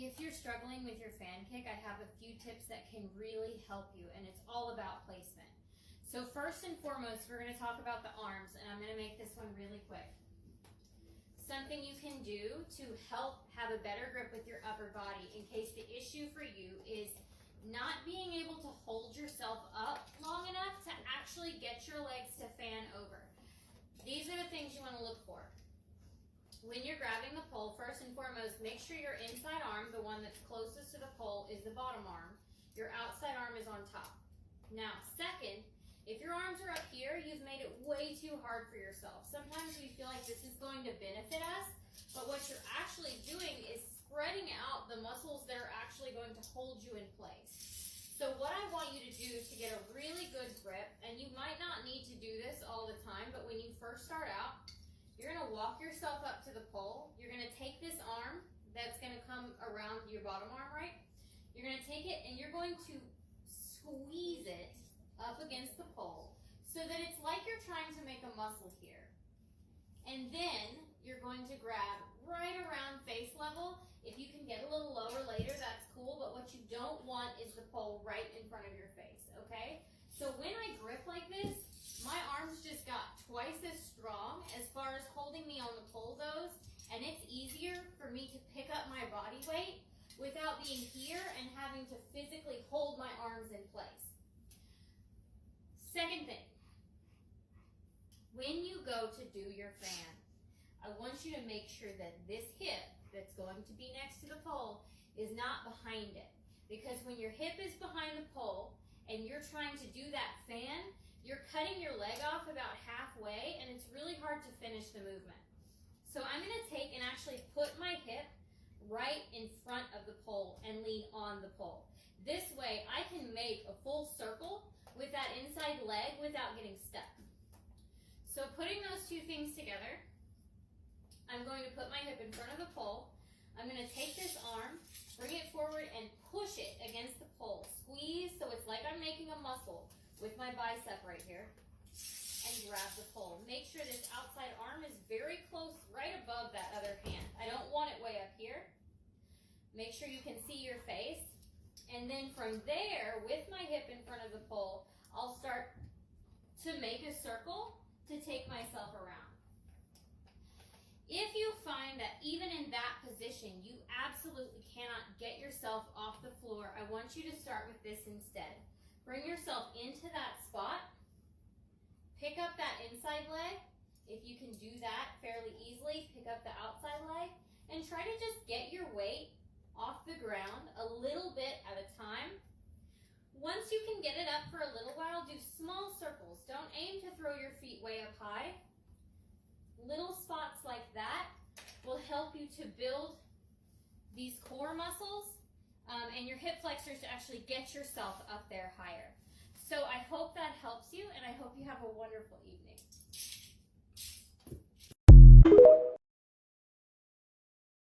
If you're struggling with your fan kick, I have a few tips that can really help you, and it's all about placement. So first and foremost, we're going to talk about the arms, and I'm going to make this one really quick. Something you can do to help have a better grip with your upper body in case the issue for you is not being able to hold yourself up long enough to actually get your legs to fan over. These are the things you want to look for. When you're grabbing the pole, first and foremost, make sure your inside arm, the one that's closest to the pole, is the bottom arm. Your outside arm is on top. Now, second, if your arms are up here, you've made it way too hard for yourself. Sometimes we feel like this is going to benefit us, but what you're actually doing is spreading out the muscles that are actually going to hold you in place. So what I want you to do is to get a really good grip, and you might not need to do this all the time, but when you first start out, you're going to walk yourself up to the pole. You're going to take this arm that's going to come around your bottom arm, right? You're going to take it and you're going to squeeze it up against the pole so that it's like you're trying to make a muscle here. And then you're going to grab right around face level. If you can get a little lower later, that's cool, but what you don't want is the pole right in front of your face, okay? So when I grip like this, my arms just got twice as strong as far as holding me on the pole goes, and it's easier for me to pick up my body weight without being here and having to physically hold my arms in place. Second thing, when you go to do your fan, I want you to make sure that this hip that's going to be next to the pole is not behind it. Because when your hip is behind the pole and you're trying to do that fan, you're cutting your leg off about halfway and it's really hard to finish the movement. So I'm going to take and actually put my hip right in front of the pole and lean on the pole. This way I can make a full circle with that inside leg without getting stuck. So putting those two things together, I'm going to put my hip in front of the pole. I'm going to take this arm, bring it forward and push it against the pole. Squeeze so it's like I'm making a muscle with my bicep right here, and grab the pole. Make sure this outside arm is very close, right above that other hand. I don't want it way up here. Make sure you can see your face. And then from there, with my hip in front of the pole, I'll start to make a circle to take myself around. If you find that even in that position, you absolutely cannot get yourself off the floor, I want you to start with this instead. Bring yourself into that spot. Pick up that inside leg. If you can do that fairly easily, pick up the outside leg and try to just get your weight off the ground a little bit at a time. Once you can get it up for a little while, do small circles. Don't aim to throw your feet way up high. Little spots like that will help you to build these core muscles and your hip flexors to actually get yourself up there higher. So I hope that helps you, and I hope you have a wonderful evening.